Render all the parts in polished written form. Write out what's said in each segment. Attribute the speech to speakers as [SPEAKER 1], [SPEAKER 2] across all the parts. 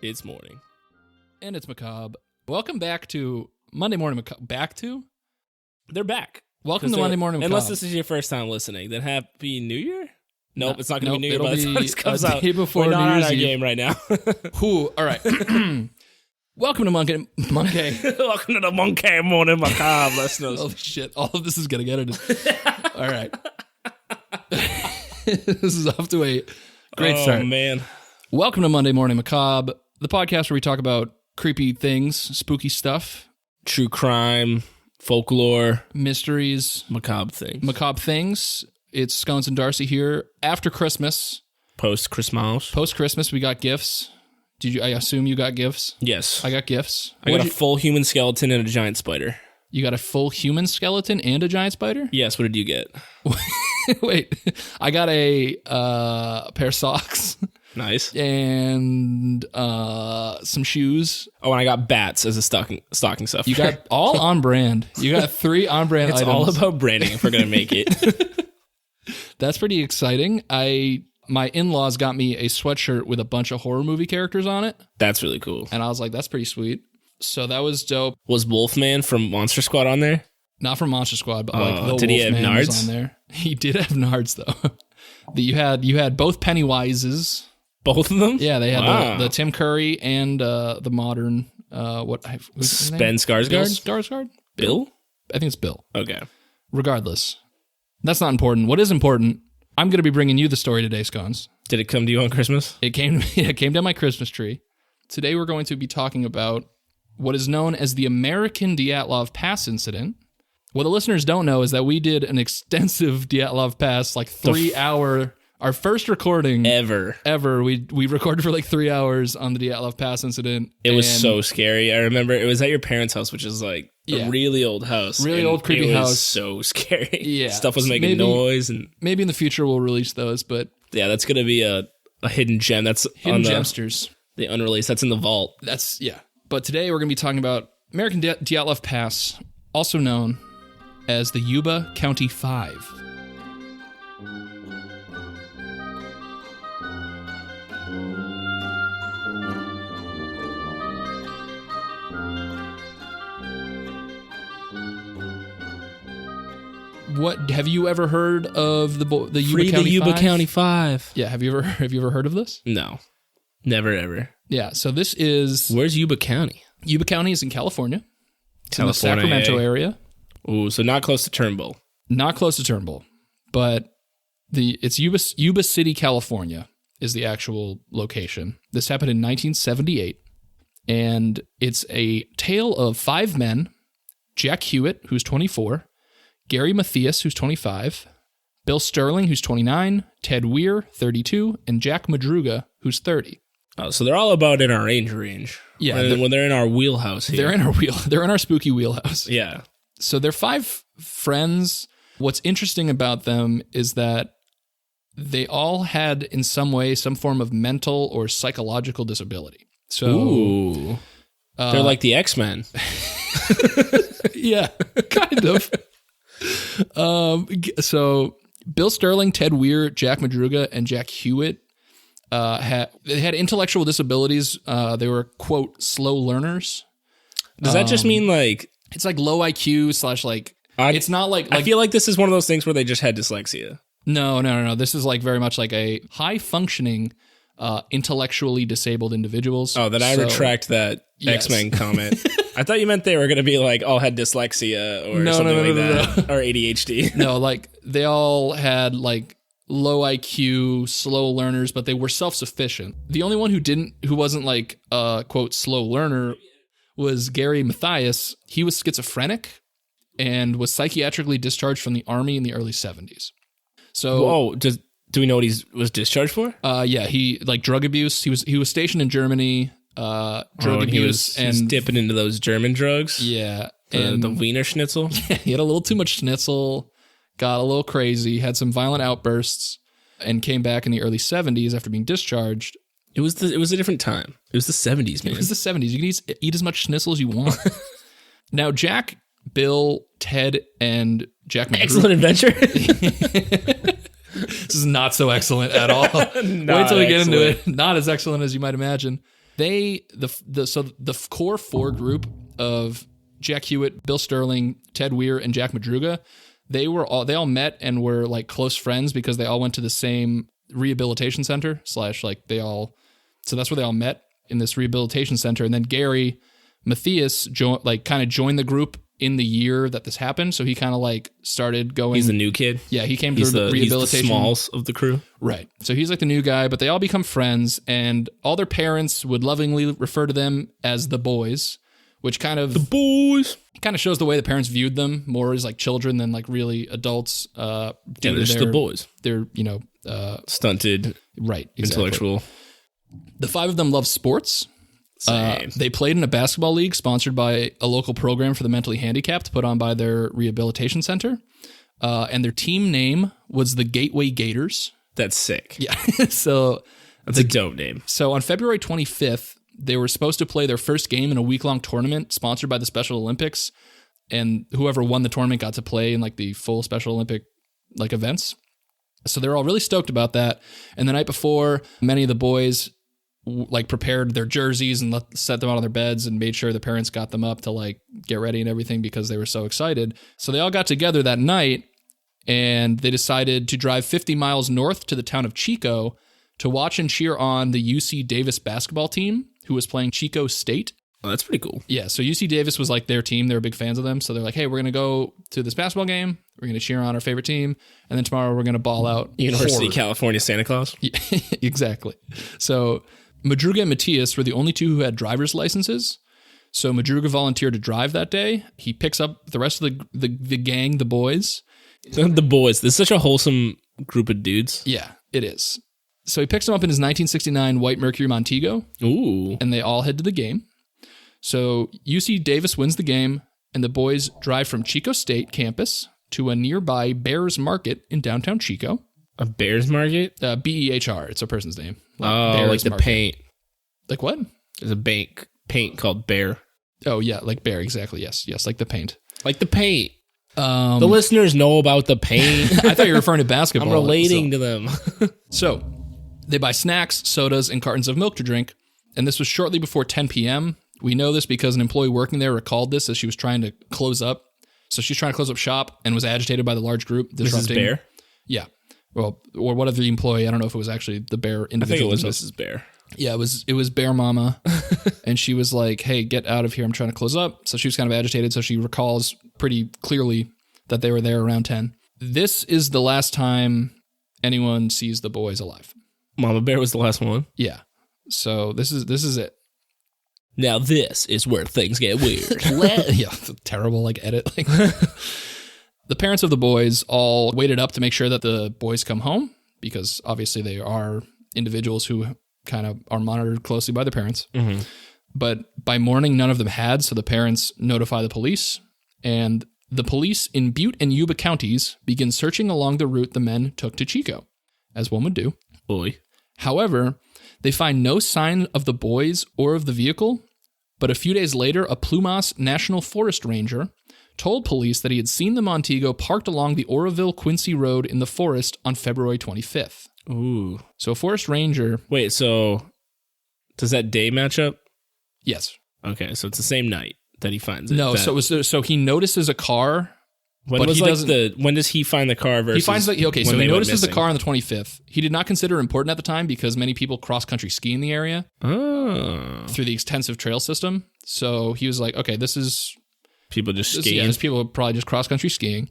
[SPEAKER 1] It's morning.
[SPEAKER 2] And it's macabre. Welcome back to Monday Morning Macabre. Back to?
[SPEAKER 1] They're back.
[SPEAKER 2] Welcome to Monday Morning Macabre.
[SPEAKER 1] Unless this is your first time listening, then Happy New Year? Nope, it's not going to be New Year
[SPEAKER 2] it'll
[SPEAKER 1] by the time
[SPEAKER 2] be
[SPEAKER 1] this comes
[SPEAKER 2] a
[SPEAKER 1] out.
[SPEAKER 2] day before
[SPEAKER 1] We're not
[SPEAKER 2] New
[SPEAKER 1] on
[SPEAKER 2] Year's
[SPEAKER 1] our
[SPEAKER 2] Eve.
[SPEAKER 1] game right now.
[SPEAKER 2] All right. Welcome to Monkey.
[SPEAKER 1] Welcome to the Monkey Morning Macabre, listeners.
[SPEAKER 2] Holy shit. All of this is going to get it. All right. This is off to a great start.
[SPEAKER 1] Oh, man.
[SPEAKER 2] Welcome to Monday Morning Macabre, the podcast where we talk about creepy things, spooky stuff,
[SPEAKER 1] True crime, folklore,
[SPEAKER 2] mysteries,
[SPEAKER 1] macabre things. It's
[SPEAKER 2] Scones and Darcy here. After Christmas,
[SPEAKER 1] Post-Christmas.
[SPEAKER 2] we got gifts. I assume you got gifts?
[SPEAKER 1] Yes.
[SPEAKER 2] I got gifts.
[SPEAKER 1] I got a full human skeleton and a giant spider.
[SPEAKER 2] You got a full human skeleton and a giant spider?
[SPEAKER 1] Yes, what did you get?
[SPEAKER 2] Wait, I got a pair of socks.
[SPEAKER 1] Nice.
[SPEAKER 2] And some shoes.
[SPEAKER 1] Oh, and I got bats as a stocking stuffer.
[SPEAKER 2] You got all on brand. You got 3 on brand items.
[SPEAKER 1] It's all about branding if we're going to make it.
[SPEAKER 2] That's pretty exciting. My in-laws got me a sweatshirt with a bunch of horror movie characters on it.
[SPEAKER 1] That's really cool.
[SPEAKER 2] And I was like, that's pretty sweet. So that was dope.
[SPEAKER 1] Was Wolfman from Monster Squad on there?
[SPEAKER 2] Not from Monster Squad, but like the
[SPEAKER 1] did he have
[SPEAKER 2] Wolfman was
[SPEAKER 1] nards?
[SPEAKER 2] on there. He did have nards though. You had both Pennywises.
[SPEAKER 1] Both of them?
[SPEAKER 2] Yeah, they had the Tim Curry and the modern who's his name?
[SPEAKER 1] Ben Skarsgård?
[SPEAKER 2] Bill Skarsgård?
[SPEAKER 1] Bill?
[SPEAKER 2] I think it's Bill.
[SPEAKER 1] Okay.
[SPEAKER 2] Regardless, that's not important. What is important? I'm going to be bringing you the story today, Scones.
[SPEAKER 1] Did it come to you on Christmas?
[SPEAKER 2] It came down my Christmas tree. Today we're going to be talking about what is known as the American Dyatlov Pass incident. What the listeners don't know is that we did an extensive Dyatlov Pass, like 3-hour, our first recording
[SPEAKER 1] ever.
[SPEAKER 2] We recorded for like 3 hours on the Dyatlov Pass incident.
[SPEAKER 1] It was so scary. I remember it was at your parents' house, which is like a really old house.
[SPEAKER 2] Really old, creepy house.
[SPEAKER 1] It was so scary.
[SPEAKER 2] Yeah.
[SPEAKER 1] Stuff was making noise. And
[SPEAKER 2] maybe in the future we'll release those, but...
[SPEAKER 1] Yeah, that's going to be a hidden gem. That's
[SPEAKER 2] hidden
[SPEAKER 1] on
[SPEAKER 2] gemsters.
[SPEAKER 1] The unreleased. That's in the vault.
[SPEAKER 2] But today we're going to be talking about American Dyatlov Pass, also known as the Yuba County 5. What have you ever heard of the Yuba County 5? Yeah, have you ever heard of this?
[SPEAKER 1] No. Never ever.
[SPEAKER 2] Yeah, so this is...
[SPEAKER 1] Where's Yuba County?
[SPEAKER 2] Yuba County is in California. It's in the Sacramento area.
[SPEAKER 1] Ooh, so not close to Turnbull.
[SPEAKER 2] Not close to Turnbull, but it's Yuba City, California is the actual location. This happened in 1978, and it's a tale of 5 men: Jack Hewitt, who's 24, Gary Mathias, who's 25, Bill Sterling, who's 29, Ted Weir, 32, and Jack Madruga, who's 30.
[SPEAKER 1] Oh, so they're all about in our age range.
[SPEAKER 2] Yeah,
[SPEAKER 1] when they're in our wheelhouse here.
[SPEAKER 2] They're in our spooky wheelhouse.
[SPEAKER 1] Yeah.
[SPEAKER 2] So they're 5 friends. What's interesting about them is that they all had, in some way, some form of mental or psychological disability. So,
[SPEAKER 1] ooh, they're like the X-Men.
[SPEAKER 2] Yeah, kind of. So Bill Sterling, Ted Weir, Jack Madruga, and Jack Hewitt had intellectual disabilities. They were, quote, slow learners.
[SPEAKER 1] Does that just mean like...
[SPEAKER 2] It's like low IQ / like... It's not like...
[SPEAKER 1] I feel like this is one of those things where they just had dyslexia.
[SPEAKER 2] No. This is like very much like a high-functioning, intellectually disabled individuals.
[SPEAKER 1] Oh, then I retract that X-Men comment. I thought you meant they were going to be like, all had dyslexia or something like that. Or ADHD.
[SPEAKER 2] No, like they all had like low IQ, slow learners, but they were self-sufficient. The only one who wasn't like a quote slow learner was Gary Mathias. He was schizophrenic and was psychiatrically discharged from the Army in the early 70s. So,
[SPEAKER 1] do we know what he was discharged for?
[SPEAKER 2] Yeah, he like drug abuse. He was stationed in Germany. Drug abuse
[SPEAKER 1] he was dipping into those German drugs.
[SPEAKER 2] Yeah,
[SPEAKER 1] and the Wiener Schnitzel.
[SPEAKER 2] He had a little too much schnitzel, got a little crazy, had some violent outbursts, and came back in the early 70s after being discharged.
[SPEAKER 1] It was a different time. It was the 70s, man.
[SPEAKER 2] It was the 70s. You can eat as much schnitzel as you want. Now, Jack, Bill, Ted, and Jack Madruga.
[SPEAKER 1] Excellent adventure.
[SPEAKER 2] This is not so excellent at all. Wait till we get into it. Not as excellent as you might imagine. The core four group of Jack Hewitt, Bill Sterling, Ted Weir, and Jack Madruga, they all met and were like close friends because they all went to the same rehabilitation center / so that's where they all met, in this rehabilitation center. And then Gary Matthias kind of joined the group in the year that this happened. So he kind of like started going.
[SPEAKER 1] He's the new kid.
[SPEAKER 2] Yeah, he came to the rehabilitation.
[SPEAKER 1] He's the Smalls of the crew.
[SPEAKER 2] Right. So he's like the new guy, but they all become friends, and all their parents would lovingly refer to them as the boys, which kind of...
[SPEAKER 1] The boys!
[SPEAKER 2] Kind of shows the way the parents viewed them more as like children than like really adults.
[SPEAKER 1] They're just the boys.
[SPEAKER 2] They're,
[SPEAKER 1] stunted.
[SPEAKER 2] Right. Exactly.
[SPEAKER 1] Intellectual.
[SPEAKER 2] The five of them love sports. They played in a basketball league sponsored by a local program for the mentally handicapped put on by their rehabilitation center. And their team name was the Gateway Gators.
[SPEAKER 1] That's sick.
[SPEAKER 2] Yeah. So
[SPEAKER 1] that's a dope name.
[SPEAKER 2] So on February 25th, they were supposed to play their first game in a week-long tournament sponsored by the Special Olympics. And whoever won the tournament got to play in like the full Special Olympic like events. So they're all really stoked about that. And the night before, many of the boys like prepared their jerseys and set them out on their beds and made sure the parents got them up to like get ready and everything because they were so excited. So they all got together that night and they decided to drive 50 miles north to the town of Chico to watch and cheer on the UC Davis basketball team who was playing Chico State.
[SPEAKER 1] Oh, that's pretty cool.
[SPEAKER 2] Yeah, so UC Davis was like their team. They were big fans of them. So they're like, hey, we're going to go to this basketball game. We're going to cheer on our favorite team. And then tomorrow we're going to ball out.
[SPEAKER 1] University of California Santa Claus.
[SPEAKER 2] Yeah, exactly. So Madruga and Matthias were the only two who had driver's licenses. So Madruga volunteered to drive that day. He picks up the rest of the gang, the boys.
[SPEAKER 1] The boys. This is such a wholesome group of dudes.
[SPEAKER 2] Yeah, it is. So he picks them up in his 1969 white Mercury Montego.
[SPEAKER 1] Ooh.
[SPEAKER 2] And they all head to the game. So UC Davis wins the game, and the boys drive from Chico State campus to a nearby Bears Market in downtown Chico.
[SPEAKER 1] A Bears Market?
[SPEAKER 2] BEHR. It's a person's name.
[SPEAKER 1] Bears like the Market. Paint.
[SPEAKER 2] Like what?
[SPEAKER 1] There's a paint called Bear.
[SPEAKER 2] Oh, yeah, like Bear, exactly. Yes, like the paint.
[SPEAKER 1] Like the paint. The listeners know about the paint.
[SPEAKER 2] I thought you were referring to basketball.
[SPEAKER 1] I'm relating to them.
[SPEAKER 2] So they buy snacks, sodas, and cartons of milk to drink, and this was shortly before 10 p.m. We know this because an employee working there recalled this as she was trying to close up. So she's trying to close up shop and was agitated by the large group disrupting.
[SPEAKER 1] Mrs. Bear?
[SPEAKER 2] Yeah. Well, or what of the employee? I don't know if it was actually the Bear individual.
[SPEAKER 1] I think it was Mrs. Bear.
[SPEAKER 2] Yeah, it was Bear Mama. And she was like, hey, get out of here. I'm trying to close up. So she was kind of agitated. So she recalls pretty clearly that they were there around 10. This is the last time anyone sees the boys alive.
[SPEAKER 1] Mama Bear was the last one?
[SPEAKER 2] Yeah. So this is it.
[SPEAKER 1] Now this is where things get weird.
[SPEAKER 2] Yeah, terrible edit. The parents of the boys all waited up to make sure that the boys come home because obviously they are individuals who kind of are monitored closely by their parents.
[SPEAKER 1] Mm-hmm.
[SPEAKER 2] But by morning, none of them had, so the parents notify the police, and the police in Butte and Yuba counties begin searching along the route the men took to Chico, as one would do.
[SPEAKER 1] Boy.
[SPEAKER 2] However, they find no sign of the boys or of the vehicle, but a few days later, a Plumas National Forest ranger told police that he had seen the Montego parked along the Oroville-Quincy Road in the forest on February 25th.
[SPEAKER 1] Ooh.
[SPEAKER 2] So a forest ranger...
[SPEAKER 1] Wait, so does that day match up?
[SPEAKER 2] Yes.
[SPEAKER 1] Okay, so it's the same night that he finds it.
[SPEAKER 2] No, so he notices a car...
[SPEAKER 1] When does he find the car versus...
[SPEAKER 2] He finds so he notices the car on the 25th. He did not consider it important at the time because many people cross-country ski in the area through the extensive trail system. So he was like, okay, this is...
[SPEAKER 1] People just skiing?
[SPEAKER 2] Yeah, people probably just cross-country skiing.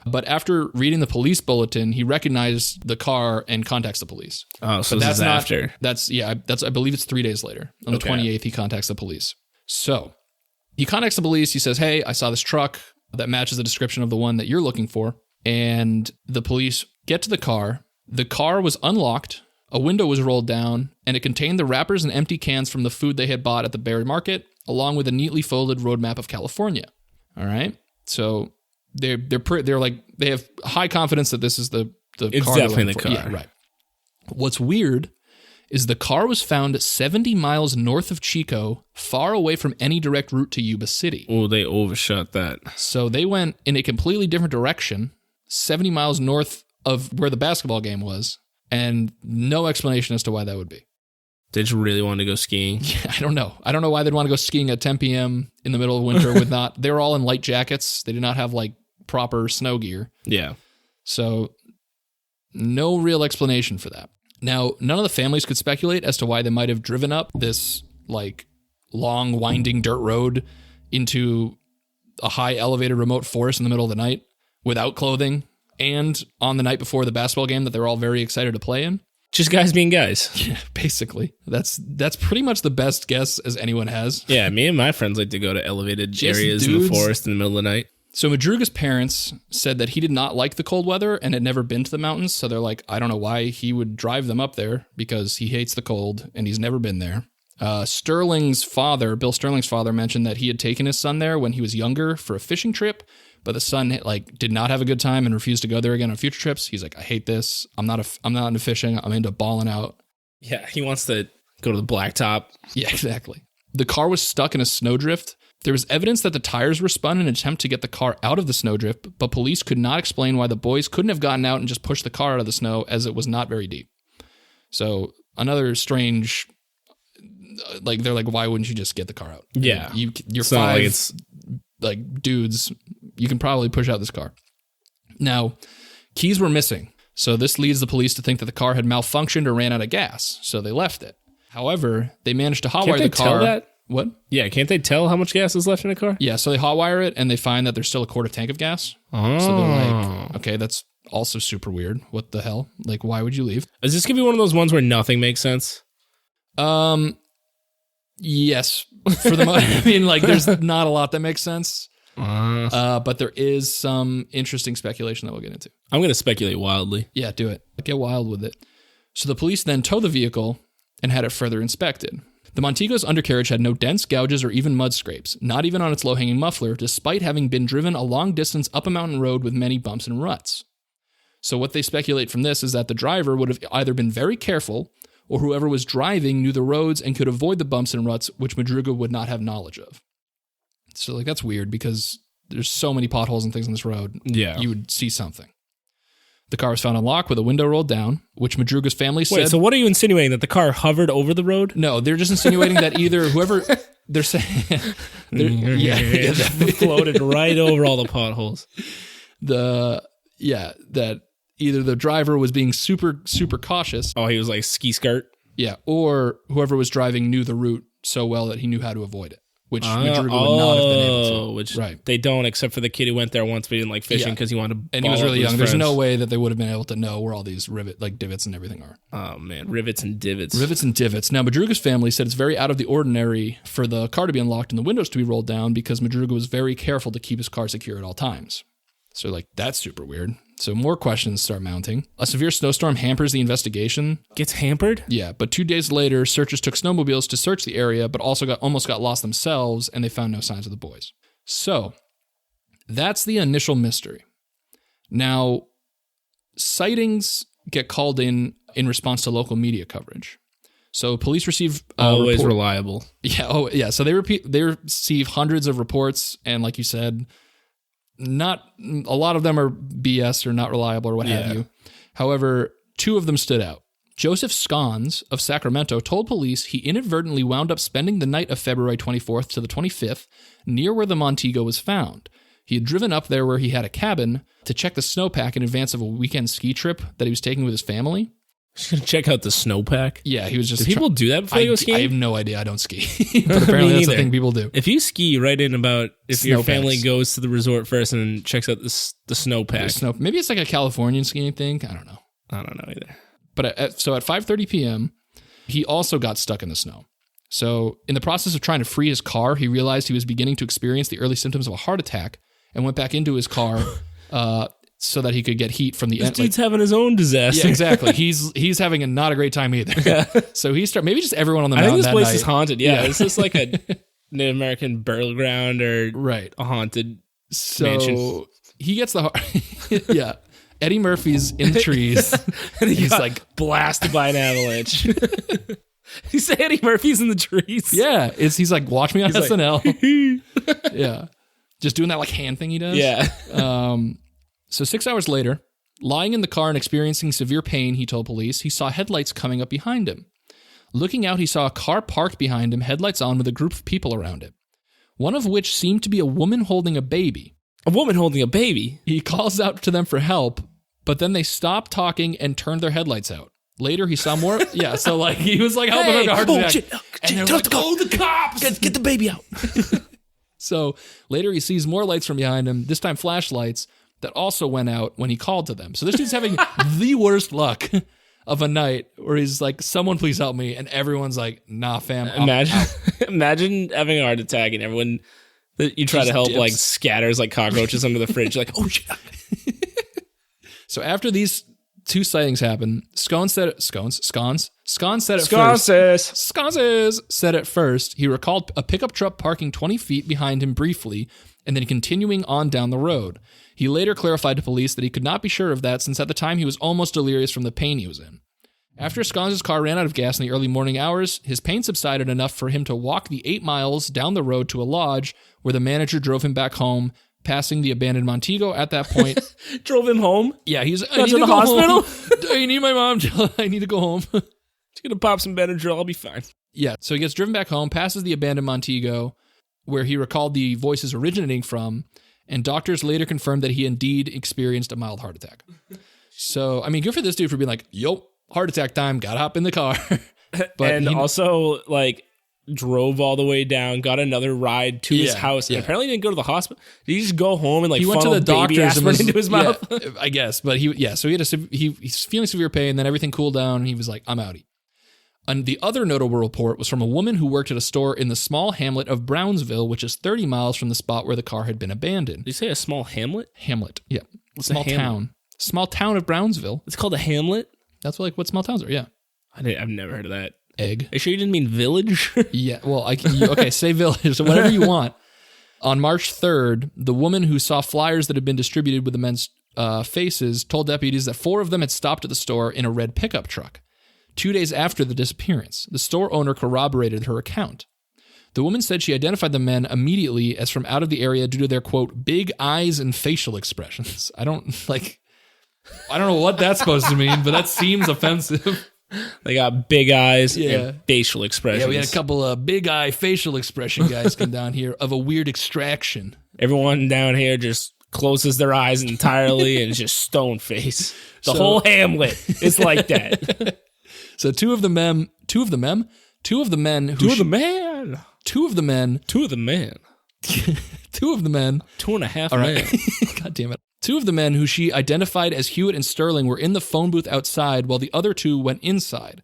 [SPEAKER 2] But after reading the police bulletin, he recognized the car and contacts the police.
[SPEAKER 1] Oh, so that's after.
[SPEAKER 2] I believe it's 3 days later. On the 28th, he contacts the police. So he contacts the police. He says, hey, I saw this truck that matches the description of the one that you're looking for. And the police get to the car. The car was unlocked. A window was rolled down, and it contained the wrappers and empty cans from the food they had bought at the Bear Market, along with a neatly folded roadmap of California. All right. So they have high confidence that this is the car.
[SPEAKER 1] It's definitely the car.
[SPEAKER 2] Yeah, right. What's weird is the car was found 70 miles north of Chico, far away from any direct route to Yuba City.
[SPEAKER 1] Oh, they overshot that.
[SPEAKER 2] So they went in a completely different direction, 70 miles north of where the basketball game was, and no explanation as to why that would be.
[SPEAKER 1] They just really wanted to go skiing.
[SPEAKER 2] Yeah, I don't know. I don't know why they'd want to go skiing at 10 p.m. in the middle of winter with not... They were all in light jackets. They did not have, like, proper snow gear.
[SPEAKER 1] Yeah.
[SPEAKER 2] So, no real explanation for that. Now, none of the families could speculate as to why they might have driven up this, like, long, winding dirt road into a high elevated remote forest in the middle of the night without clothing and on the night before the basketball game that they were all very excited to play in.
[SPEAKER 1] Just guys being guys.
[SPEAKER 2] Yeah, basically. That's pretty much the best guess as anyone has.
[SPEAKER 1] Yeah, me and my friends like to go to elevated areas in the forest in the middle of the night.
[SPEAKER 2] So Madruga's parents said that he did not like the cold weather and had never been to the mountains. So they're like, I don't know why he would drive them up there because he hates the cold and he's never been there. Bill Sterling's father mentioned that he had taken his son there when he was younger for a fishing trip, but the son like did not have a good time and refused to go there again on future trips. He's like, I hate this. I'm not into fishing. I'm into balling out.
[SPEAKER 1] Yeah, he wants to go to the blacktop.
[SPEAKER 2] Yeah, exactly. The car was stuck in a snowdrift. There was evidence that the tires were spun in an attempt to get the car out of the snowdrift, but police could not explain why the boys couldn't have gotten out and just pushed the car out of the snow as it was not very deep. So another strange, like they're like, why wouldn't you just get the car out?
[SPEAKER 1] Yeah.
[SPEAKER 2] You're five like dudes. You can probably push out this car. Now, keys were missing. So this leads the police to think that the car had malfunctioned or ran out of gas. So they left it. However, they managed to hotwire the car.
[SPEAKER 1] Tell that?
[SPEAKER 2] What?
[SPEAKER 1] Yeah, can't they tell how much gas is left in a car?
[SPEAKER 2] Yeah, so they hotwire it and they find that there's still a quarter tank of gas.
[SPEAKER 1] Oh.
[SPEAKER 2] So they're like, okay, that's also super weird. What the hell? Like, why would you leave?
[SPEAKER 1] Is this going to be one of those ones where nothing makes sense?
[SPEAKER 2] Yes. For the I mean, like, there's not a lot that makes sense. But there is some interesting speculation that we'll get into.
[SPEAKER 1] I'm going to speculate wildly.
[SPEAKER 2] Yeah, do it. Get wild with it. So the police then towed the vehicle and had it further inspected. The Montego's undercarriage had no dents, gouges, or even mud scrapes, not even on its low-hanging muffler, despite having been driven a long distance up a mountain road with many bumps and ruts. So what they speculate from this is that the driver would have either been very careful, or whoever was driving knew the roads and could avoid the bumps and ruts, which Madruga would not have knowledge of. So, like, that's weird because there's so many potholes and things on this road.
[SPEAKER 1] Yeah.
[SPEAKER 2] You would see something. The car was found unlocked with a window rolled down, which Madruga's family said...
[SPEAKER 1] Wait, so what are you insinuating? That the car hovered over the road?
[SPEAKER 2] No, they're just insinuating that either whoever... They're saying...
[SPEAKER 1] floated right over all the potholes.
[SPEAKER 2] That either the driver was being super, super cautious...
[SPEAKER 1] Oh, he was like ski skirt?
[SPEAKER 2] Yeah, or whoever was driving knew the route so well that he knew how to avoid it. Which Madruga would not have been able to.
[SPEAKER 1] Which
[SPEAKER 2] right.
[SPEAKER 1] They don't, except for the kid who went there once but didn't like fishing because he wanted to.
[SPEAKER 2] And he was really young. There's no way that they would have been able to know where all these divots and everything are.
[SPEAKER 1] Oh man, rivets and divots.
[SPEAKER 2] Rivets and divots. Now, Madruga's family said it's very out of the ordinary for the car to be unlocked and the windows to be rolled down because Madruga was very careful to keep his car secure at all times. So, like, that's super weird. So more questions start mounting. A severe snowstorm hampers the investigation.
[SPEAKER 1] Gets hampered?
[SPEAKER 2] Yeah, but 2 days later, searchers took snowmobiles to search the area, but also almost got lost themselves, and they found no signs of the boys. So, that's the initial mystery. Now, sightings get called in response to local media coverage. So police receive...
[SPEAKER 1] Always reliable.
[SPEAKER 2] Yeah, so they receive hundreds of reports, and like you said... Not a lot of them are BS or not reliable or what have you. However, 2 of them stood out. Joseph Scones of Sacramento told police he inadvertently wound up spending the night of February 24th to the 25th near where the Montego was found. He had driven up there where he had a cabin to check the snowpack in advance of a weekend ski trip that he was taking with his family.
[SPEAKER 1] Just gonna check out the snowpack.
[SPEAKER 2] Yeah, he was just...
[SPEAKER 1] Do people do that before they go skiing?
[SPEAKER 2] I have no idea. I don't ski. But apparently that's the thing people do.
[SPEAKER 1] If you ski, write in about if your family goes to the resort first and checks out the snowpack.
[SPEAKER 2] Maybe it's like a Californian skiing thing. I don't know
[SPEAKER 1] either.
[SPEAKER 2] But so at 5:30 p.m., he also got stuck in the snow. So in the process of trying to free his car, he realized he was beginning to experience the early symptoms of a heart attack and went back into his car so that he could get heat from the
[SPEAKER 1] end. This dude's having his own disaster.
[SPEAKER 2] Yeah, exactly. He's having not a great time either. Yeah. So maybe just everyone on the mountain.
[SPEAKER 1] I think this place
[SPEAKER 2] is
[SPEAKER 1] haunted. Yeah, it's just like a Native American burial ground or a haunted mansion.
[SPEAKER 2] He gets yeah. Eddie Murphy's in the trees.
[SPEAKER 1] And he's like blasted by an avalanche. You say Eddie Murphy's in the trees?
[SPEAKER 2] Yeah. He's like, watch me on SNL. Yeah. Just doing that like hand thing he does.
[SPEAKER 1] Yeah.
[SPEAKER 2] So 6 hours later, lying in the car and experiencing severe pain, he told police, he saw headlights coming up behind him. Looking out, he saw a car parked behind him, headlights on, with a group of people around it, one of which seemed to be a woman holding a baby.
[SPEAKER 1] A woman holding a baby?
[SPEAKER 2] He calls out to them for help, but then they stopped talking and turned their headlights out. Later, he saw more. Yeah, so like he was like helping her to heart attack.
[SPEAKER 1] Shit, and they're like, the cops! Get the baby out.
[SPEAKER 2] So later, he sees more lights from behind him, this time flashlights, that also went out when he called to them. So this dude's having the worst luck of a night where he's like, someone please help me. And everyone's like, nah, fam.
[SPEAKER 1] Imagine having a heart attack and everyone that you try to help dips. Like scatters like cockroaches under the fridge. Like, oh shit.
[SPEAKER 2] So after these two sightings happened, Scones said at first he recalled a pickup truck parking 20 feet behind him briefly and then continuing on down the road. He later clarified to police that he could not be sure of that since at the time he was almost delirious from the pain he was in. After Scones' car ran out of gas in the early morning hours, his pain subsided enough for him to walk the 8 miles down the road to a lodge where the manager drove him back home, passing the abandoned Montego at that point.
[SPEAKER 1] Drove him home?
[SPEAKER 2] Yeah, he's
[SPEAKER 1] to the hospital?
[SPEAKER 2] I need my mom. I need to go home.
[SPEAKER 1] Just gonna pop some Benadryl. I'll be fine.
[SPEAKER 2] Yeah, so he gets driven back home, passes the abandoned Montego, where he recalled the voices originating from, and doctors later confirmed that he indeed experienced a mild heart attack. So, I mean, good for this dude for being like, yo, heart attack time, gotta hop in the car. But
[SPEAKER 1] and also, like, drove all the way down, got another ride to his house, and apparently didn't go to the hospital. Did he just go home and like
[SPEAKER 2] he went to the doctors and
[SPEAKER 1] into his mouth?
[SPEAKER 2] Yeah, I guess, but so he's feeling severe pain, then everything cooled down, and he was like, I'm outie. And the other notable report was from a woman who worked at a store in the small hamlet of Brownsville, which is 30 miles from the spot where the car had been abandoned.
[SPEAKER 1] Did you say a small hamlet?
[SPEAKER 2] Hamlet, yeah. Small town. Small town of Brownsville.
[SPEAKER 1] It's called a hamlet?
[SPEAKER 2] That's like what small towns are, yeah.
[SPEAKER 1] I've never heard of that.
[SPEAKER 2] Egg.
[SPEAKER 1] Are you sure you didn't mean village?
[SPEAKER 2] Yeah, well, okay, say village, so whatever you want. On March 3rd, the woman who saw flyers that had been distributed with the men's faces told deputies that 4 of them had stopped at the store in a red pickup truck. 2 days after the disappearance, the store owner corroborated her account. The woman said she identified the men immediately as from out of the area due to their, quote, big eyes and facial expressions. I don't know what that's supposed to mean, but that seems offensive.
[SPEAKER 1] They got big eyes and facial expressions.
[SPEAKER 2] Yeah, we had a couple of big eye facial expression guys come down here of a weird extraction.
[SPEAKER 1] Everyone down here just closes their eyes entirely and just stone face. The whole hamlet is like that.
[SPEAKER 2] So two of the men.
[SPEAKER 1] 2.5 men.
[SPEAKER 2] God damn it. 2 of the men who she identified as Hewitt and Sterling were in the phone booth outside while the other 2 went inside.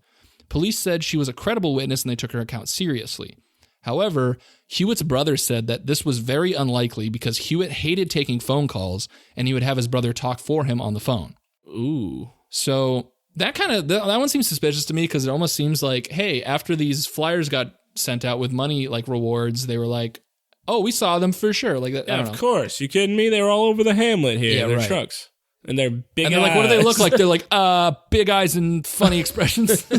[SPEAKER 2] Police said she was a credible witness and they took her account seriously. However, Hewitt's brother said that this was very unlikely because Hewitt hated taking phone calls and he would have his brother talk for him on the phone.
[SPEAKER 1] Ooh.
[SPEAKER 2] So that one seems suspicious to me because it almost seems like, hey, after these flyers got sent out with money like rewards, they were like, oh, we saw them for sure. Like that.
[SPEAKER 1] Yeah, of course. You kidding me? They were all over the hamlet here. Yeah, their trucks. And they're big eyes.
[SPEAKER 2] And they're like, what do they look like? They're like, big eyes and funny expressions.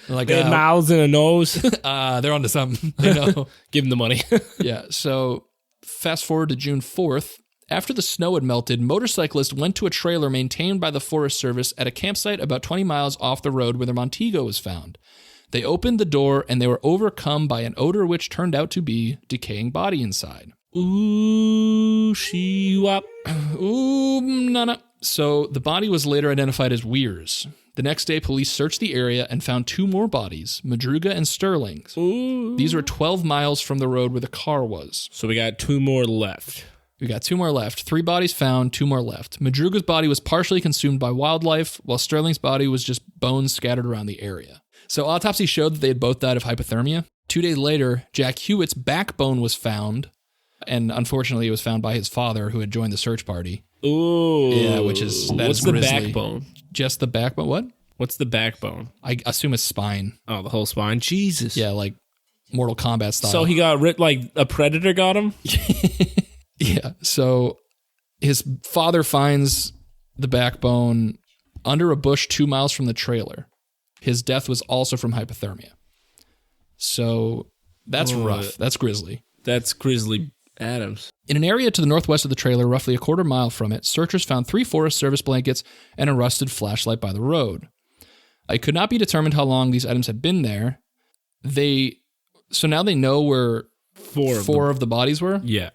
[SPEAKER 2] Like,
[SPEAKER 1] they had mouths and a nose.
[SPEAKER 2] They're onto something. You know?
[SPEAKER 1] Give them the money.
[SPEAKER 2] Yeah. So fast forward to June 4th. After the snow had melted, motorcyclists went to a trailer maintained by the Forest Service at a campsite about 20 miles off the road where the Montego was found. They opened the door and they were overcome by an odor which turned out to be decaying body inside.
[SPEAKER 1] Ooh, she-wop.
[SPEAKER 2] Ooh, nana. So the body was later identified as Weir's. The next day, police searched the area and found 2 more bodies, Madruga and Sterling's.
[SPEAKER 1] Ooh.
[SPEAKER 2] These were 12 miles from the road where the car was.
[SPEAKER 1] So we got 2 more left.
[SPEAKER 2] 2 more left. 3 bodies found, 2 more left. Madruga's body was partially consumed by wildlife, while Sterling's body was just bones scattered around the area. So autopsy showed that they had both died of hypothermia. 2 days later, Jack Hewitt's backbone was found, and unfortunately it was found by his father who had joined the search party.
[SPEAKER 1] Ooh.
[SPEAKER 2] Yeah, what's
[SPEAKER 1] the backbone?
[SPEAKER 2] Just the backbone? What?
[SPEAKER 1] What's the backbone?
[SPEAKER 2] I assume it's spine.
[SPEAKER 1] Oh, the whole spine? Jesus.
[SPEAKER 2] Yeah, like Mortal Kombat style.
[SPEAKER 1] So he got ripped like a predator got him?
[SPEAKER 2] Yeah, so his father finds the backbone under a bush 2 miles from the trailer. His death was also from hypothermia. So that's rough. That's grisly.
[SPEAKER 1] That's Grizzly Adams.
[SPEAKER 2] In an area to the northwest of the trailer, roughly a quarter mile from it, searchers found 3 Forest Service blankets and a rusted flashlight by the road. It could not be determined how long these items had been there. So now they know where four of the bodies were?
[SPEAKER 1] Yeah.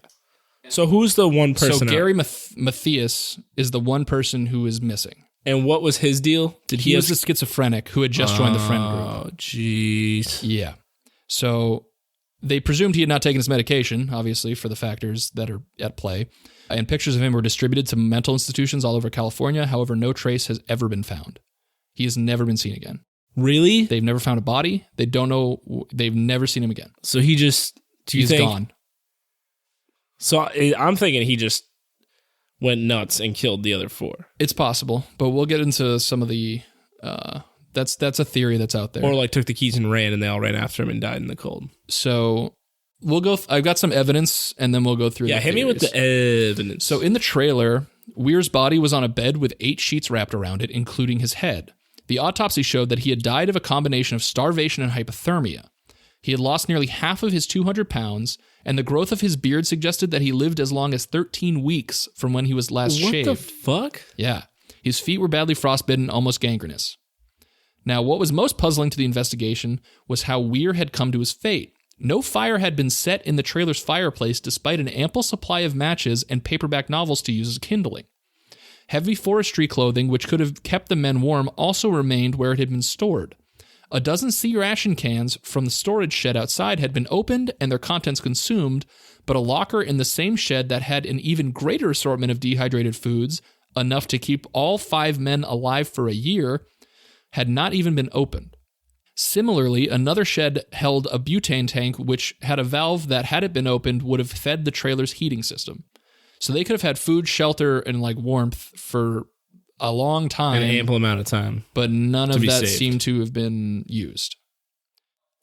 [SPEAKER 1] So who's the one person?
[SPEAKER 2] So Gary Matthias is the one person who is missing.
[SPEAKER 1] And what was his deal?
[SPEAKER 2] He was a schizophrenic who had just joined the friend group.
[SPEAKER 1] Oh, jeez.
[SPEAKER 2] Yeah. So they presumed he had not taken his medication, obviously, for the factors that are at play. And pictures of him were distributed to mental institutions all over California. However, no trace has ever been found. He has never been seen again.
[SPEAKER 1] Really?
[SPEAKER 2] They've never found a body. They don't know. They've never seen him again.
[SPEAKER 1] So he just...
[SPEAKER 2] He's gone.
[SPEAKER 1] So I'm thinking he just went nuts and killed the other 4.
[SPEAKER 2] It's possible, but we'll get into some of the... That's a theory that's out there.
[SPEAKER 1] Or like took the keys and ran, and they all ran after him and died in the cold.
[SPEAKER 2] So we'll go... I've got some evidence, and then we'll go through the
[SPEAKER 1] hit me with the evidence.
[SPEAKER 2] So in the trailer, Weir's body was on a bed with 8 sheets wrapped around it, including his head. The autopsy showed that he had died of a combination of starvation and hypothermia. He had lost nearly half of his 200 pounds, and the growth of his beard suggested that he lived as long as 13 weeks from when he was last shaved.
[SPEAKER 1] What the fuck?
[SPEAKER 2] Yeah. His feet were badly frostbitten, almost gangrenous. Now, what was most puzzling to the investigation was how Weir had come to his fate. No fire had been set in the trailer's fireplace despite an ample supply of matches and paperback novels to use as kindling. Heavy forestry clothing, which could have kept the men warm, also remained where it had been stored. A dozen sea ration cans from the storage shed outside had been opened and their contents consumed, but a locker in the same shed that had an even greater assortment of dehydrated foods, enough to keep all 5 men alive for a year, had not even been opened. Similarly, another shed held a butane tank which had a valve that, had it been opened, would have fed the trailer's heating system. So they could have had food, shelter, and warmth for a long time.
[SPEAKER 1] An ample amount of time.
[SPEAKER 2] But none of that seemed to have been used.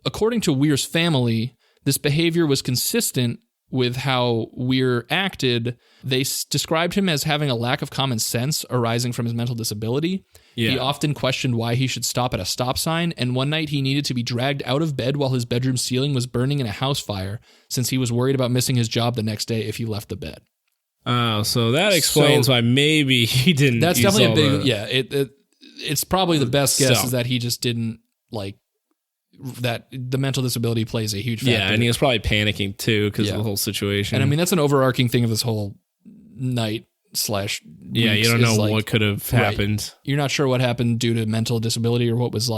[SPEAKER 2] According to Weir's family, this behavior was consistent with how Weir acted. They described him as having a lack of common sense arising from his mental disability. Yeah. He often questioned why he should stop at a stop sign, and one night he needed to be dragged out of bed while his bedroom ceiling was burning in a house fire, since he was worried about missing his job the next day if he left the bed.
[SPEAKER 1] Oh, so that explains why maybe he didn't.
[SPEAKER 2] That's definitely a big, it's probably the best guess is that he just didn't that the mental disability plays a huge factor.
[SPEAKER 1] Yeah, and he was probably panicking too because of the whole situation.
[SPEAKER 2] And I mean, that's an overarching thing of this whole night /
[SPEAKER 1] yeah, you don't know what could have happened.
[SPEAKER 2] Right. You're not sure what happened due to mental disability or what was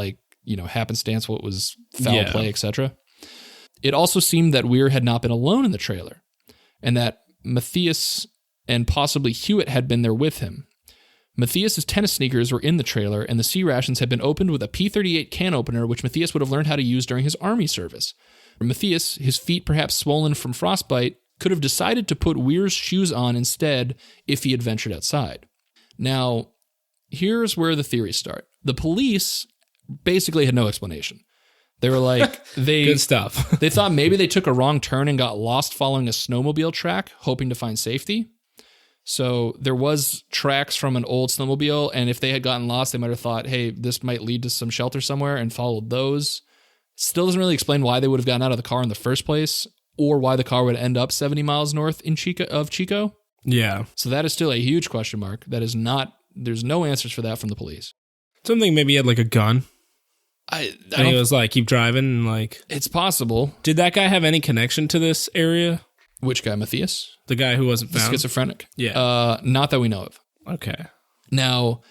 [SPEAKER 2] happenstance, what was foul play, etc. It also seemed that Weir had not been alone in the trailer, and that Matthias and possibly Hewitt had been there with him. Matthias' tennis sneakers were in the trailer, and the sea rations had been opened with a P-38 can opener, which Matthias would have learned how to use during his army service. Matthias, his feet perhaps swollen from frostbite, could have decided to put Weir's shoes on instead if he had ventured outside. Now, here's where the theories start. The police basically had no explanation. They were like,
[SPEAKER 1] good stuff.
[SPEAKER 2] They thought maybe they took a wrong turn and got lost following a snowmobile track, hoping to find safety. So there was tracks from an old snowmobile, and if they had gotten lost, they might have thought, hey, this might lead to some shelter somewhere, and followed those. Still doesn't really explain why they would have gotten out of the car in the first place, or why the car would end up 70 miles north in Chico.
[SPEAKER 1] Yeah.
[SPEAKER 2] So that is still a huge question mark. There's no answers for that from the police.
[SPEAKER 1] Something maybe he had like a gun.
[SPEAKER 2] I
[SPEAKER 1] and he was like, keep driving, and like...
[SPEAKER 2] It's possible.
[SPEAKER 1] Did that guy have any connection to this area?
[SPEAKER 2] Which guy, Matthias?
[SPEAKER 1] The guy who wasn't found?
[SPEAKER 2] Schizophrenic?
[SPEAKER 1] Yeah.
[SPEAKER 2] Not that we know of.
[SPEAKER 1] Okay.
[SPEAKER 2] Now,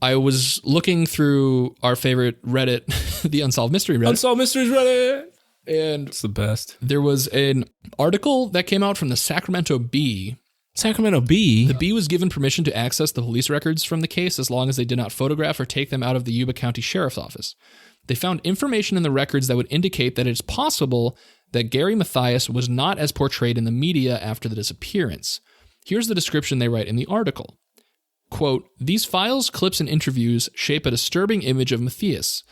[SPEAKER 2] I was looking through our favorite Reddit, the Unsolved Mystery Reddit.
[SPEAKER 1] Unsolved Mysteries Reddit!
[SPEAKER 2] And
[SPEAKER 1] it's the best.
[SPEAKER 2] There was an article that came out from the Sacramento Bee.
[SPEAKER 1] Sacramento Bee?
[SPEAKER 2] The Bee was given permission to access the police records from the case as long as they did not photograph or take them out of the Yuba County Sheriff's Office. They found information in the records that would indicate that it's possible that Gary Matthias was not as portrayed in the media after the disappearance. Here's the description they write in the article. Quote, "These files, clips, and interviews shape a disturbing image of Matthias.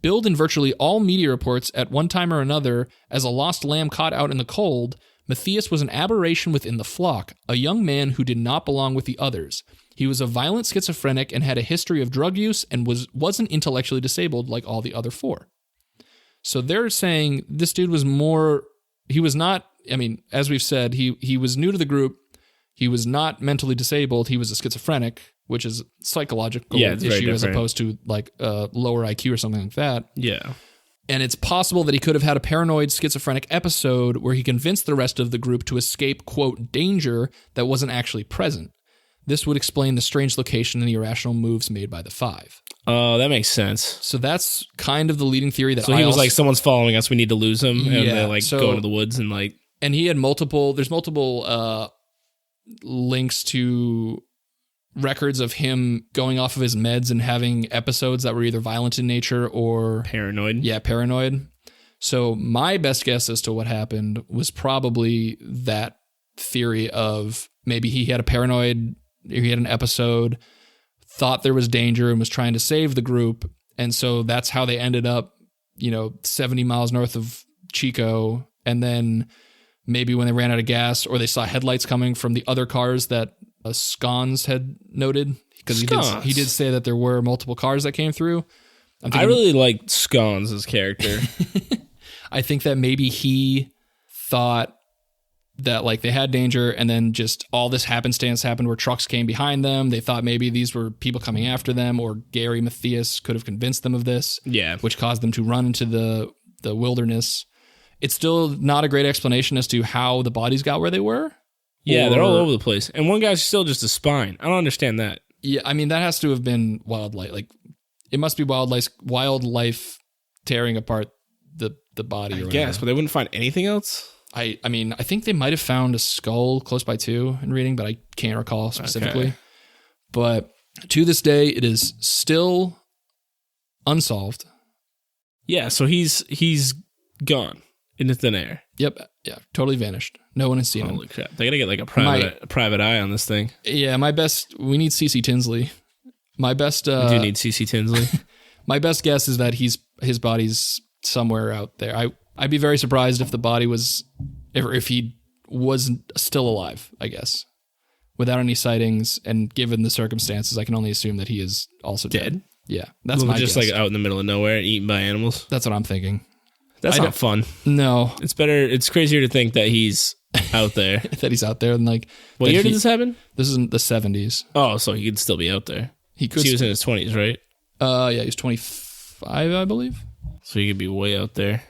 [SPEAKER 2] Billed in virtually all media reports at one time or another as a lost lamb caught out in the cold, Matthias was an aberration within the flock, a young man who did not belong with the others. He was a violent schizophrenic and had a history of drug use and wasn't intellectually disabled like all the other 4. So they're saying this dude was more, he was not, I mean, as we've said, he was new to the group. he was not mentally disabled. He was a schizophrenic, which is psychological issue as opposed to like lower IQ or something like that.
[SPEAKER 1] Yeah.
[SPEAKER 2] And it's possible that he could have had a paranoid schizophrenic episode where he convinced the rest of the group to escape, quote, danger that wasn't actually present. This would explain the strange location and the irrational moves made by the five.
[SPEAKER 1] Oh, that makes sense.
[SPEAKER 2] So that's kind of the leading theory that
[SPEAKER 1] So he was like, someone's following us, we need to lose him. And they like go into the woods and like...
[SPEAKER 2] And he had there's multiple links to records of him going off of his meds and having episodes that were either violent in nature or...
[SPEAKER 1] Paranoid.
[SPEAKER 2] Yeah, paranoid. So my best guess as to what happened was probably that theory of maybe he had he had an episode, thought there was danger and was trying to save the group. And so that's how they ended up, 70 miles north of Chico. And then maybe when they ran out of gas or they saw headlights coming from the other cars that Scones had noted, because he did say that there were multiple cars that came through.
[SPEAKER 1] I really liked Scones' character.
[SPEAKER 2] I think that maybe he thought that like they had danger and then just all this happenstance happened where trucks came behind them. They thought maybe these were people coming after them, or Gary Mathias could have convinced them of this.
[SPEAKER 1] Yeah.
[SPEAKER 2] Which caused them to run into the wilderness. It's still not a great explanation as to how the bodies got where they were.
[SPEAKER 1] Yeah, they're all over the place. And one guy's still just a spine. I don't understand that.
[SPEAKER 2] Yeah, I mean, that has to have been wildlife. Like, it must be wildlife tearing apart the body.
[SPEAKER 1] I guess, but they wouldn't find anything else?
[SPEAKER 2] I mean, I think they might have found a skull close by too in reading, but I can't recall specifically. Okay. But to this day, it is still unsolved.
[SPEAKER 1] Yeah, so he's gone into thin air.
[SPEAKER 2] Yep. Yeah, totally vanished. No one has seen him.
[SPEAKER 1] Holy crap. They got to get like a private eye on this thing.
[SPEAKER 2] Yeah, we need CC Tinsley. We
[SPEAKER 1] do need CC Tinsley.
[SPEAKER 2] My best guess is that his body's somewhere out there. I'd be very surprised if the body was, if he was still alive, I guess. Without any sightings and given the circumstances, I can only assume that he is also dead. Yeah, that's my
[SPEAKER 1] just
[SPEAKER 2] guess.
[SPEAKER 1] Like out in the middle of nowhere and eaten by animals.
[SPEAKER 2] That's what I'm thinking.
[SPEAKER 1] That's not fun.
[SPEAKER 2] No.
[SPEAKER 1] It's better. It's crazier to think that he's out there.
[SPEAKER 2] That he's out there and like...
[SPEAKER 1] What year did this happen?
[SPEAKER 2] This is in the 70s.
[SPEAKER 1] Oh, so he could still be out there.
[SPEAKER 2] He could.
[SPEAKER 1] He was in his 20s, right?
[SPEAKER 2] Yeah, he was 25, I believe.
[SPEAKER 1] So he could be way out there.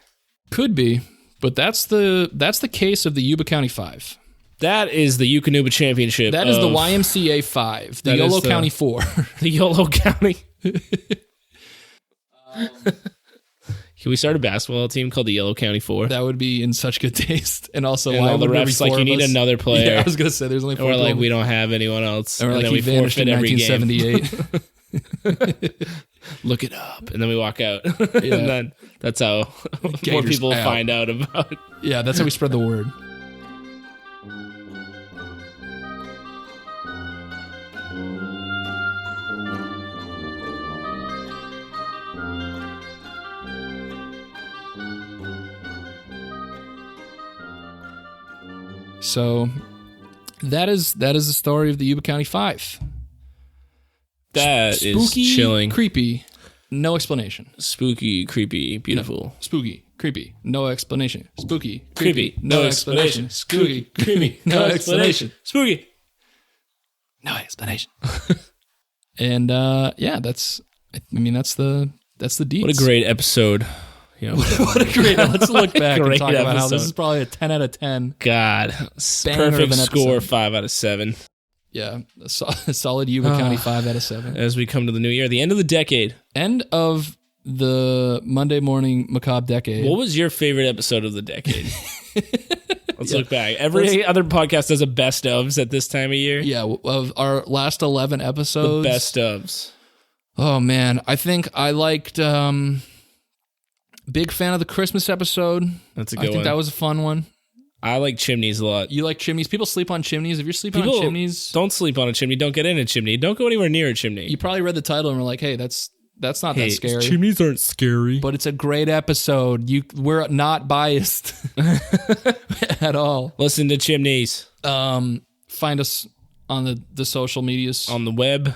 [SPEAKER 2] Could be, but that's the case of the Yuba County 5.
[SPEAKER 1] That is the Yukonuba Championship.
[SPEAKER 2] That is the YMCA 5, the YOLO County 4.
[SPEAKER 1] The YOLO County. Can we start a basketball team called the Yellow County 4?
[SPEAKER 2] That would be in such good taste. And also,
[SPEAKER 1] and
[SPEAKER 2] why
[SPEAKER 1] all the refs like, you need another player.
[SPEAKER 2] Yeah, I was going to say, there's only 4
[SPEAKER 1] people. Or like, we don't have anyone else.
[SPEAKER 2] And then we forfeit every 1978.
[SPEAKER 1] Look it up. And then we walk out. Yeah. And then that's how more people find out about it.
[SPEAKER 2] Yeah, that's how we spread the word. So that is the story of the Yuba County 5.
[SPEAKER 1] That
[SPEAKER 2] spooky,
[SPEAKER 1] is chilling.
[SPEAKER 2] Creepy, no explanation.
[SPEAKER 1] Spooky, creepy, beautiful.
[SPEAKER 2] No. Spooky, creepy, no explanation. Spooky,
[SPEAKER 1] creepy, no explanation.
[SPEAKER 2] Spooky, creepy, no explanation.
[SPEAKER 1] Spooky,
[SPEAKER 2] no explanation. And yeah, that's the deets.
[SPEAKER 1] What a great episode.
[SPEAKER 2] Yeah. What a great, let's look back and talk about how this is probably a 10 out of 10.
[SPEAKER 1] God, perfect score, 5 out of 7.
[SPEAKER 2] Yeah, a solid Yuba County 5 out of 7.
[SPEAKER 1] As we come to the new year, the end of the decade.
[SPEAKER 2] End of the Monday morning macabre decade.
[SPEAKER 1] What was your favorite episode of the decade? Let's look back. Every other podcast does a best ofs at this time of year.
[SPEAKER 2] Yeah, of our last 11 episodes.
[SPEAKER 1] The best ofs.
[SPEAKER 2] Oh, man. I think I liked... Big fan of the Christmas episode.
[SPEAKER 1] That's a good one.
[SPEAKER 2] I think that was a fun one.
[SPEAKER 1] I like chimneys a lot.
[SPEAKER 2] You like chimneys? People sleep on chimneys. If you're sleeping on chimneys...
[SPEAKER 1] Don't sleep on a chimney. Don't get in a chimney. Don't go anywhere near a chimney.
[SPEAKER 2] You probably read the title and were like, hey, that's not that scary.
[SPEAKER 1] Chimneys aren't scary.
[SPEAKER 2] But it's a great episode. We're not biased at all.
[SPEAKER 1] Listen to chimneys.
[SPEAKER 2] Find us on the social medias.
[SPEAKER 1] On the web.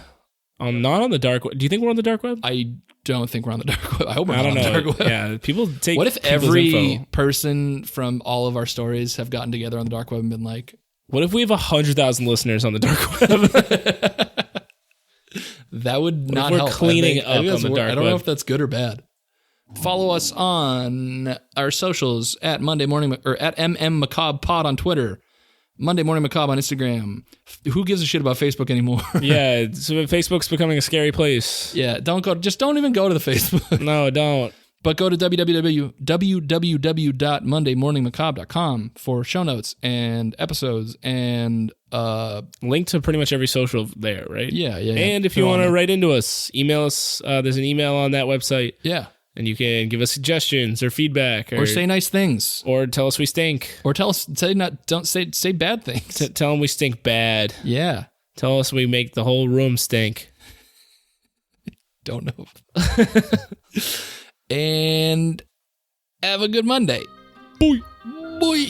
[SPEAKER 1] Not on the dark web. Do you think we're on the dark web?
[SPEAKER 2] I don't think we're on the dark web. I hope we're not on the dark web.
[SPEAKER 1] Yeah, people take.
[SPEAKER 2] What if every person from all of our stories have gotten together on the dark web and been like,
[SPEAKER 1] What if we have 100,000 listeners on the dark web?
[SPEAKER 2] That would not
[SPEAKER 1] we're
[SPEAKER 2] help.
[SPEAKER 1] Cleaning up on the dark web.
[SPEAKER 2] I don't know if that's good or bad. Follow us on our socials at Monday Morning or at MM Pod on Twitter, Monday Morning Macabre on Instagram. Who gives a shit about Facebook anymore?
[SPEAKER 1] Yeah, so Facebook's becoming a scary place.
[SPEAKER 2] Yeah, don't even go to the Facebook.
[SPEAKER 1] No, don't.
[SPEAKER 2] But go to www.mondaymorningmacabre.com for show notes and episodes and
[SPEAKER 1] link to pretty much every social there, right?
[SPEAKER 2] Yeah.
[SPEAKER 1] And if you want to write into us, email us. There's an email on that website.
[SPEAKER 2] Yeah.
[SPEAKER 1] And you can give us suggestions or feedback,
[SPEAKER 2] or say nice things,
[SPEAKER 1] or tell us we stink,
[SPEAKER 2] or say bad things.
[SPEAKER 1] Tell them we stink bad.
[SPEAKER 2] Yeah.
[SPEAKER 1] Tell us we make the whole room stink.
[SPEAKER 2] Don't know. And have a good Monday.
[SPEAKER 1] Boy.
[SPEAKER 2] Boy.